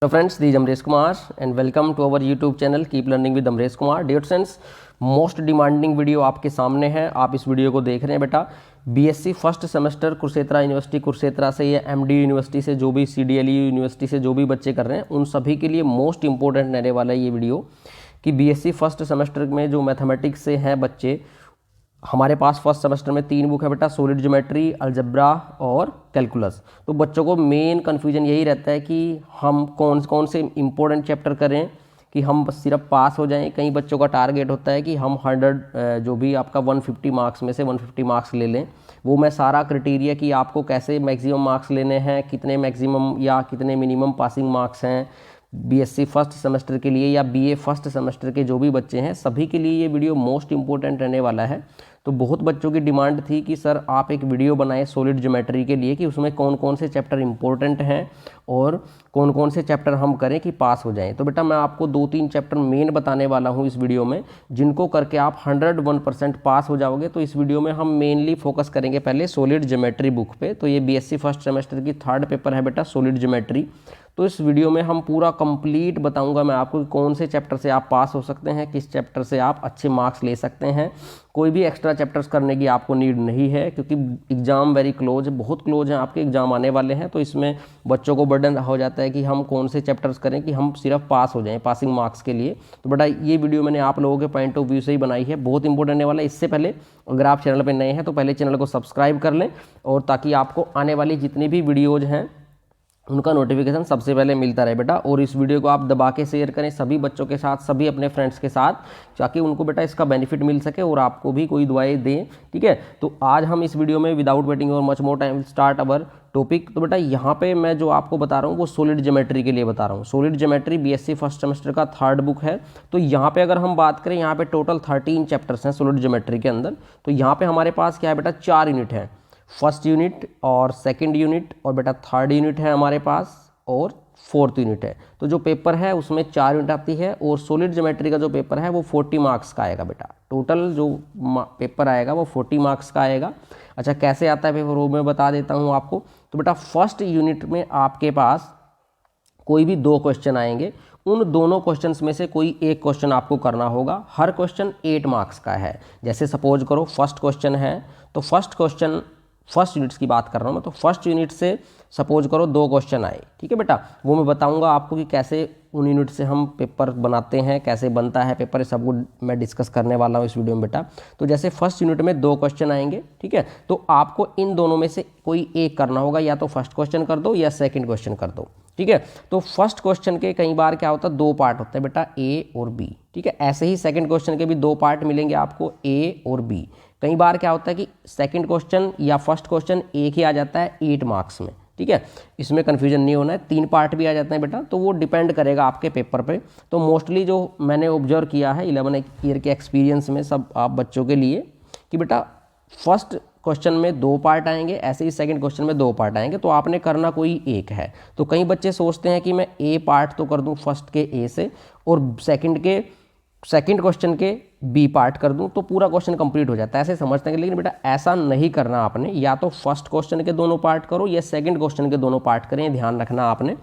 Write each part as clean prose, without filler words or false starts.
Hello friends, this is Amresh Kumar and welcome to our YouTube channel Keep Learning with Amresh Kumar. Dear students, most demanding video आपके सामने है, आप इस video को देख रहे हैं बेटा। BSc first semester Kurukshetra university Kurukshetra से या एमडी यूनिवर्सिटी से जो भी सीडीएलयू यूनिवर्सिटी से जो भी बच्चे कर रहे हैं उन सभी के लिए मोस्ट इंपॉर्टेंट रहने वाला है ये वीडियो कि बीएससी फर्स्ट सेमेस्टर में जो मैथमेटिक्स से हैं बच्चे, हमारे पास फर्स्ट सेमेस्टर में 3 बुक है बेटा, सॉलिड ज्योमेट्री, अलजेब्रा और कैलकुलस। तो बच्चों को मेन कन्फ्यूजन यही रहता है कि हम कौन कौन से इंपॉर्टेंट चैप्टर करें कि हम सिर्फ पास हो जाएं। कई बच्चों का टारगेट होता है कि हम 100 जो भी आपका 150 मार्क्स में से 150 मार्क्स ले लें। वो मैं सारा क्राइटेरिया कि आपको कैसे मैक्सिमम मार्क्स लेने हैं, कितने मैक्सिमम या कितने मिनिमम पासिंग मार्क्स हैं बीएससी फर्स्ट सेमेस्टर के लिए या बीए फर्स्ट सेमेस्टर के जो भी बच्चे हैं, सभी के लिए ये वीडियो मोस्ट इंपॉर्टेंट रहने वाला है। तो बहुत बच्चों की डिमांड थी कि सर आप एक वीडियो बनाएं सॉलिड ज्योमेट्री के लिए कि उसमें कौन कौन से चैप्टर इंपॉर्टेंट हैं और कौन कौन से चैप्टर हम करें कि पास हो जाएं। तो बेटा मैं आपको 2-3 चैप्टर मेन बताने वाला हूं इस वीडियो में, जिनको करके आप 101% पास हो जाओगे। तो इस वीडियो में हम मेनली फोकस करेंगे पहले सॉलिड ज्योमेट्री बुक पे। तो ये बीएससी फर्स्ट सेमेस्टर की 3rd पेपर है बेटा सॉलिड ज्योमेट्री। तो इस वीडियो में हम पूरा कंप्लीट बताऊंगा मैं आपको कि कौन से चैप्टर से आप पास हो सकते हैं, किस चैप्टर से आप अच्छे मार्क्स ले सकते हैं। कोई भी एक्स्ट्रा चैप्टर्स करने की आपको नीड नहीं है क्योंकि एग्ज़ाम वेरी क्लोज है, बहुत क्लोज है, आपके एग्ज़ाम आने वाले हैं। तो इसमें बच्चों को बर्डन हो जाता है कि हम कौन से चैप्टर्स करें कि हम सिर्फ पास हो जाएं पासिंग मार्क्स के लिए। तो बेटा ये वीडियो मैंने आप लोगों के पॉइंट ऑफ व्यू से ही बनाई है, बहुत इंपॉर्टेंट रहने वाला है। इससे पहले अगर आप चैनल पर नए हैं तो पहले चैनल को सब्सक्राइब कर लें और ताकि आपको आने वाली जितनी भी वीडियोज़ हैं उनका नोटिफिकेशन सबसे पहले मिलता रहे बेटा। और इस वीडियो को आप दबा के शेयर करें सभी बच्चों के साथ, सभी अपने फ्रेंड्स के साथ, ताकि उनको बेटा इसका बेनिफिट मिल सके और आपको भी कोई दुआएं दें, ठीक है। तो आज हम इस वीडियो में विदाउट वेटिंग और much more time start our topic. तो बेटा यहाँ पे मैं जो आपको बता रहा हूँ वो सॉलिड ज्योमेट्री के लिए बता रहा हूँ। Solid geometry BSc first semester का 3rd बुक है। तो यहाँ पे अगर हम बात करें, यहाँ पे टोटल 13 चैप्टर्स हैं सॉलिड ज्योमेट्री के अंदर। तो यहाँ पे हमारे पास क्या है बेटा, 4 यूनिट है, फर्स्ट यूनिट और सेकेंड यूनिट और बेटा 3rd यूनिट है हमारे पास और 4th यूनिट है। तो जो पेपर है उसमें 4 यूनिट आती है और सॉलिड ज्योमेट्री का जो पेपर है वो 40 मार्क्स का आएगा बेटा। टोटल जो पेपर आएगा वो 40 मार्क्स का आएगा। अच्छा कैसे आता है पेपर वो मैं बता देता हूँ आपको। तो बेटा फर्स्ट यूनिट में आपके पास कोई भी 2 क्वेश्चन आएंगे, उन दोनों क्वेश्चंस में से कोई एक क्वेश्चन आपको करना होगा। हर क्वेश्चन 8 मार्क्स का है। जैसे सपोज करो फर्स्ट क्वेश्चन है तो फर्स्ट क्वेश्चन, फर्स्ट यूनिट्स की बात कर रहा हूँ मैं, तो फर्स्ट यूनिट से सपोज करो 2 क्वेश्चन आए, ठीक है बेटा। वो मैं बताऊंगा आपको कि कैसे उन यूनिट से हम पेपर बनाते हैं, कैसे बनता है पेपर, सब कुछ मैं डिस्कस करने वाला हूँ इस वीडियो में बेटा। तो जैसे फर्स्ट यूनिट में 2 क्वेश्चन आएंगे, ठीक है, तो आपको इन दोनों में से कोई एक करना होगा, या तो फर्स्ट क्वेश्चन कर दो या सेकेंड क्वेश्चन कर दो, ठीक है। तो फर्स्ट क्वेश्चन के कई बार क्या होता है 2 पार्ट होते हैं बेटा, ए और बी, ठीक है। ऐसे ही सेकेंड क्वेश्चन के भी 2 पार्ट मिलेंगे आपको, ए और बी। कई बार क्या होता है कि सेकंड क्वेश्चन या फर्स्ट क्वेश्चन एक ही आ जाता है 8 मार्क्स में, ठीक है। इसमें कन्फ्यूजन नहीं होना है, 3 पार्ट भी आ जाते हैं बेटा। तो वो डिपेंड करेगा आपके पेपर पे। तो मोस्टली जो मैंने ऑब्जर्व किया है 11 ईयर के एक्सपीरियंस में सब आप बच्चों के लिए कि बेटा फर्स्ट क्वेश्चन में 2 पार्ट आएंगे, ऐसे ही सेकंड क्वेश्चन में 2 पार्ट आएंगे। तो आपने करना कोई एक है। तो कई बच्चे सोचते हैं कि मैं ए पार्ट तो कर दूं फर्स्ट के ए से और सेकंड क्वेश्चन के बी पार्ट कर दूं तो पूरा क्वेश्चन कंप्लीट हो जाता है, ऐसे समझते हैं। लेकिन बेटा ऐसा नहीं करना आपने, या तो फर्स्ट क्वेश्चन के दोनों पार्ट करो या सेकंड क्वेश्चन के दोनों पार्ट करें, ध्यान रखना आपने।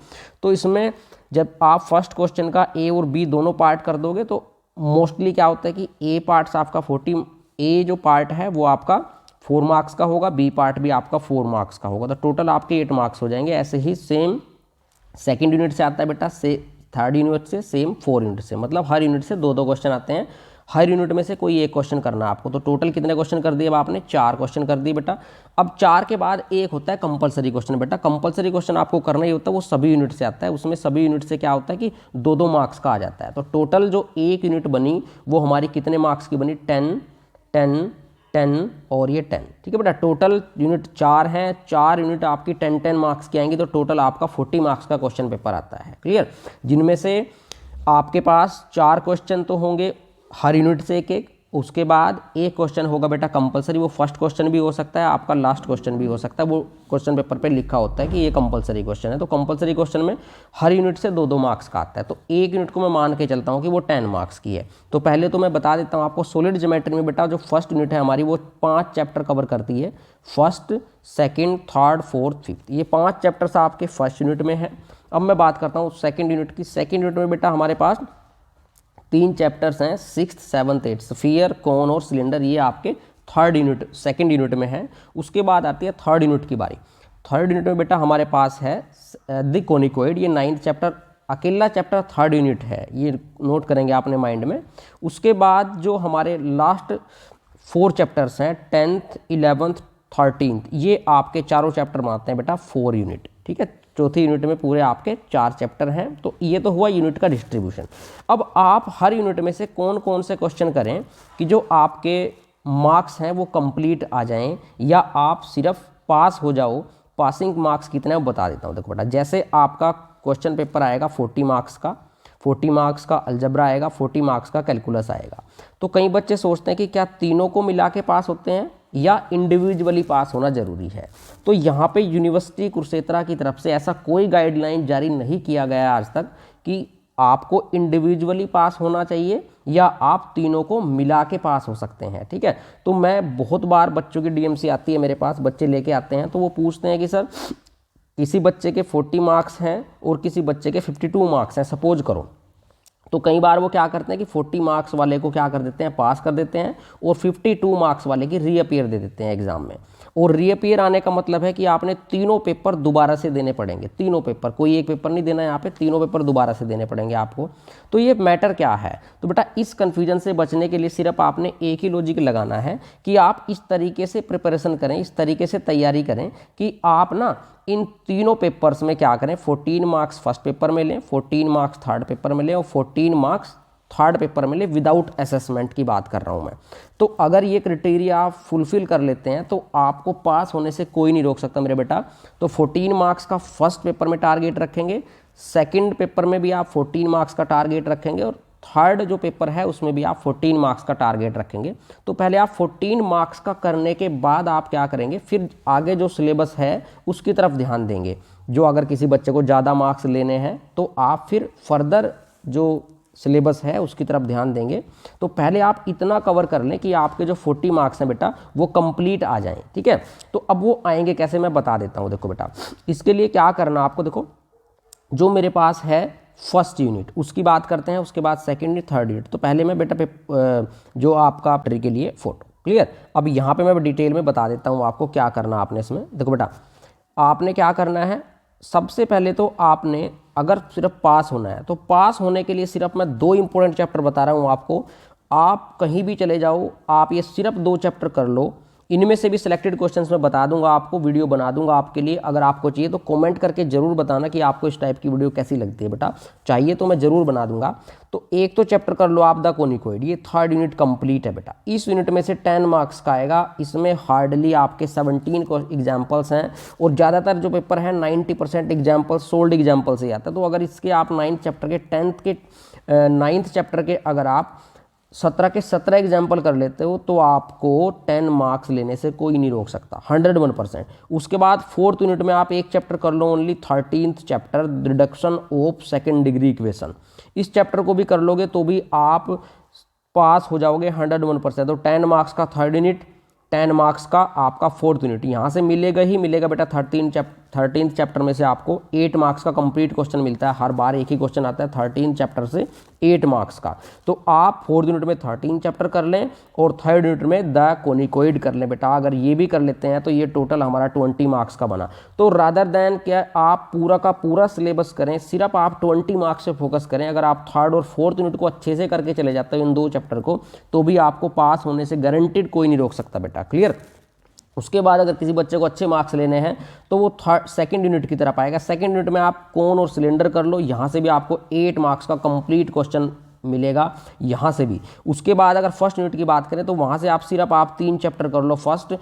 तो इसमें जब आप फर्स्ट क्वेश्चन का ए और बी दोनों पार्ट कर दोगे तो मोस्टली क्या होता है कि ए पार्ट्स आपका 40, ए जो पार्ट है वो आपका 4 मार्क्स का होगा, बी पार्ट भी आपका 4 मार्क्स का होगा। तो टोटल आपके 8 मार्क्स हो जाएंगे। ऐसे ही सेम सेकेंड यूनिट से आता है बेटा, से 3rd यूनिट से सेम 4 यूनिट से, मतलब हर यूनिट से 2-2 क्वेश्चन आते हैं। हर यूनिट में से कोई एक क्वेश्चन करना है आपको। तो टोटल कितने क्वेश्चन कर दिए अब आपने, 4 क्वेश्चन कर दिए बेटा। अब 4 के बाद एक होता है कंपलसरी क्वेश्चन बेटा। कंपलसरी क्वेश्चन आपको करना ही होता है, वो सभी यूनिट से आता है। उसमें सभी यूनिट से क्या होता है कि 2-2 मार्क्स का आ जाता है। तो टोटल जो एक यूनिट बनी वो हमारी कितने मार्क्स की बनी, 10, 10, 10 और ये 10, ठीक है बेटा। टोटल यूनिट 4 हैं, 4 यूनिट आपकी 10-10 मार्क्स की आएंगी। तो टोटल आपका 40 मार्क्स का क्वेश्चन पेपर आता है, क्लियर। जिनमें से आपके पास 4 क्वेश्चन तो होंगे हर यूनिट से एक एक, उसके बाद एक क्वेश्चन होगा बेटा कंपलसरी। वो फर्स्ट क्वेश्चन भी हो सकता है, आपका लास्ट क्वेश्चन भी हो सकता है। वो क्वेश्चन पेपर पे लिखा होता है कि ये कंपलसरी क्वेश्चन है। तो कंपलसरी क्वेश्चन में हर यूनिट से 2-2 मार्क्स का आता है। तो एक यूनिट को मैं मान के चलता हूँ कि वो 10 मार्क्स की है। तो पहले तो मैं बता देता हूँ आपको, सॉलिड ज्योमेट्री में बेटा जो फर्स्ट यूनिट है हमारी वो 5 चैप्टर कवर करती है, first, second, 3rd, 4th, 5th। ये 5 चैप्टर्स आपके फर्स्ट यूनिट में है अब मैं बात करता हूँ सेकंड यूनिट की। सेकंड यूनिट में बेटा हमारे पास 3 चैप्टर्स हैं, 6th 7th 8th, स्फीयर, कोन और सिलेंडर, ये आपके थर्ड यूनिट सेकंड यूनिट में है। उसके बाद आती है थर्ड यूनिट की बारी। थर्ड यूनिट में बेटा हमारे पास है द कोनिकोइड, ये 9th चैप्टर, अकेला चैप्टर थर्ड यूनिट है, ये नोट करेंगे आपने माइंड में। उसके बाद जो हमारे लास्ट 4 चैप्टर्स हैं 10th 11th 13th, ये आपके चारों चैप्टर बनाते हैं बेटा 4 यूनिट, ठीक है। चौथी यूनिट में पूरे आपके 4 चैप्टर हैं। तो ये तो हुआ यूनिट का डिस्ट्रीब्यूशन। अब आप हर यूनिट में से कौन कौन से क्वेश्चन करें कि जो आपके मार्क्स हैं वो कंप्लीट आ जाएं, या आप सिर्फ पास हो जाओ। पासिंग मार्क्स कितने हैं वो बता देता हूँ। देखो बेटा, जैसे आपका क्वेश्चन पेपर आएगा 40 मार्क्स का, 40 मार्क्स का अलजबरा आएगा, 40 मार्क्स का कैलकुलस आएगा। तो कई बच्चे सोचते हैं कि क्या तीनों को मिला के पास होते हैं या इंडिविजुअली पास होना ज़रूरी है। तो यहाँ पे यूनिवर्सिटी कुरुक्षेत्र की तरफ से ऐसा कोई गाइडलाइन जारी नहीं किया गया आज तक कि आपको इंडिविजुअली पास होना चाहिए या आप तीनों को मिला के पास हो सकते हैं, ठीक है। तो मैं बहुत बार बच्चों की डीएमसी आती है मेरे पास, बच्चे लेके आते हैं, तो वो पूछते हैं कि सर किसी बच्चे के 40 मार्क्स हैं और किसी बच्चे के 52 मार्क्स हैं, सपोज करो। तो कई बार वो क्या करते हैं कि 40 मार्क्स वाले को क्या कर देते हैं, पास कर देते हैं, और 52 मार्क्स वाले की रीअपियर दे देते हैं एग्जाम में। और रीअपियर आने का मतलब है कि आपने तीनों पेपर दोबारा से देने पड़ेंगे, तीनों पेपर, कोई एक पेपर नहीं देना है यहाँ पे, तीनों पेपर दोबारा से देने पड़ेंगे आपको। तो ये मैटर क्या है, तो बेटा इस कन्फ्यूजन से बचने के लिए सिर्फ आपने एक ही लॉजिक लगाना है कि आप इस तरीके से प्रिपरेशन करें, इस तरीके से तैयारी करें कि आप ना इन तीनों पेपर्स में क्या करें, 14 मार्क्स फर्स्ट पेपर में लें, 14 मार्क्स थर्ड पेपर में लें और 14 मार्क्स थर्ड पेपर में लें विदाउट असेसमेंट की बात कर रहा हूं मैं। तो अगर ये क्राइटेरिया आप फुलफिल कर लेते हैं तो आपको पास होने से कोई नहीं रोक सकता मेरे बेटा। तो 14 मार्क्स का फर्स्ट पेपर में टारगेट रखेंगे, सेकंड पेपर में भी आप 14 मार्क्स का टारगेट रखेंगे, और थर्ड जो पेपर है उसमें भी आप 14 मार्क्स का टारगेट रखेंगे। तो पहले आप 14 मार्क्स का करने के बाद आप क्या करेंगे, फिर आगे जो सिलेबस है उसकी तरफ ध्यान देंगे। जो अगर किसी बच्चे को ज़्यादा मार्क्स लेने हैं तो आप फिर फर्दर जो सिलेबस है उसकी तरफ ध्यान देंगे। तो पहले आप इतना कवर कर लें कि आपके जो 40 मार्क्स हैं बेटा वो कंप्लीट आ जाएं, ठीक है। तो अब वो आएंगे कैसे, मैं बता देता हूँ। देखो बेटा, इसके लिए क्या करना आपको, देखो जो मेरे पास है फर्स्ट यूनिट उसकी बात करते हैं, उसके बाद सेकंड यूनिट, थर्ड यूनिट। तो पहले मैं बेटा जो आपका ट्री के लिए फोटो क्लियर। अब यहाँ पे मैं डिटेल में बता देता हूँ आपको क्या करना आपने इसमें। देखो बेटा, आपने क्या करना है, सबसे पहले तो आपने अगर सिर्फ पास होना है तो पास होने के लिए सिर्फ मैं 2 इंपॉर्टेंट चैप्टर बता रहा हूँ आपको। आप कहीं भी चले जाओ, आप ये सिर्फ 2 चैप्टर कर लो। इनमें से भी सिलेक्टेड क्वेश्चंस मैं बता दूंगा आपको, वीडियो बना दूंगा आपके लिए। अगर आपको चाहिए तो कमेंट करके जरूर बताना कि आपको इस टाइप की वीडियो कैसी लगती है बेटा, चाहिए तो मैं जरूर बना दूंगा। तो एक तो चैप्टर कर लो आप द कोनिकोइड, ये थर्ड यूनिट कंप्लीट है बेटा। इस यूनिट में से 10 मार्क्स का आएगा, इसमें हार्डली आपके 17 एग्जाम्पल्स हैं, और ज़्यादातर जो पेपर है 90% एग्जाम्पल सोल्ड एग्जाम्पल से आता है। तो अगर इसके आप 9th चैप्टर के 9th चैप्टर के अगर आप 17 के 17 एग्जाम्पल कर लेते हो तो आपको 10 मार्क्स लेने से कोई नहीं रोक सकता, 101%। उसके बाद 4th यूनिट में आप एक चैप्टर कर लो only, 13th chapter reduction of second degree equation. इस चैप्टर को भी कर लोगे तो भी आप पास हो जाओगे 101%। तो 10 मार्क्स का थर्ड यूनिट, 10 मार्क्स का आपका 4th यूनिट, यहाँ से मिलेगा ही मिलेगा बेटा। 13th चैप्टर में से आपको 8 मार्क्स का कंप्लीट क्वेश्चन मिलता है, हर बार एक ही क्वेश्चन आता है 13 चैप्टर से 8 मार्क्स का। तो आप 4th यूनिट में 13 चैप्टर कर लें और थर्ड यूनिट में द कोनिकोइड कर लें बेटा। अगर ये भी कर लेते हैं तो ये टोटल हमारा 20 मार्क्स का बना। तो रादर दैन क्या आप पूरा का पूरा सिलेबस करें, सिर्फ आप 20 मार्क्स से फोकस करें। अगर आप थर्ड और 4th यूनिट को अच्छे से करके चले जाते हो इन 2 चैप्टर को, तो भी आपको पास होने से गारंटीड कोई नहीं रोक सकता बेटा, क्लियर। उसके बाद अगर किसी बच्चे को अच्छे मार्क्स लेने हैं तो वो सेकंड यूनिट की तरफ आएगा। सेकंड यूनिट में आप कोन और सिलेंडर कर लो, यहाँ से भी आपको 8 मार्क्स का कंप्लीट क्वेश्चन मिलेगा, यहाँ से भी। उसके बाद अगर फर्स्ट यूनिट की बात करें तो वहाँ से आप सिर्फ 3 चैप्टर कर लो। First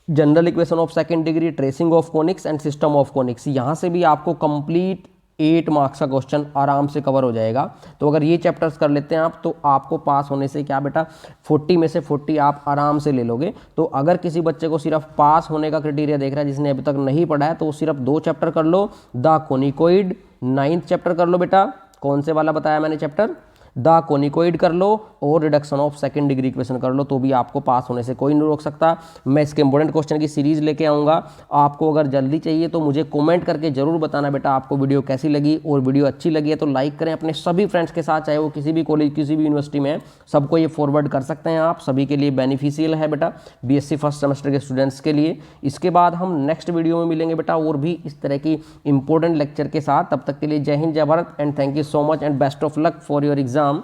general equation of second degree, tracing of conics and system of conics, यहाँ से भी आपको कंप्लीट 8 मार्क्स का क्वेश्चन आराम से कवर हो जाएगा। तो अगर ये चैप्टर्स कर लेते हैं आप तो आपको पास होने से क्या बेटा 40 में से 40 आप आराम से ले लोगे। तो अगर किसी बच्चे को सिर्फ पास होने का क्राइटेरिया देख रहा है, जिसने अभी तक नहीं पढ़ा है, तो सिर्फ 2 चैप्टर कर लो। द कोनिकोइड 9th चैप्टर कर लो बेटा, कौन से वाला बताया मैंने चैप्टर, द कोनिकोइड कर लो, और reduction of second degree equation कर लो तो भी आपको पास होने से कोई नहीं रोक सकता। मैं इसके इंपॉर्टेंट क्वेश्चन की सीरीज लेके आऊँगा। आपको अगर जल्दी चाहिए तो मुझे कॉमेंट करके जरूर बताना बेटा आपको वीडियो कैसी लगी, और वीडियो अच्छी लगी है तो लाइक करें अपने सभी फ्रेंड्स के साथ, चाहे वो किसी भी कॉलेज किसी भी यूनिवर्सिटी में है, सबको ये फॉरवर्ड कर सकते हैं आप, सभी के लिए बेनिफिशियल है बेटा, बीएससी फर्स्ट सेमेस्टर के स्टूडेंट्स के लिए। इसके बाद हम नेक्स्ट वीडियो में मिलेंगे बेटा और भी इस तरह की इंपॉर्टेंट लेक्चर के साथ। तब तक के लिए जय हिंद जय Bharat and thank you so much and best of luck for your exam.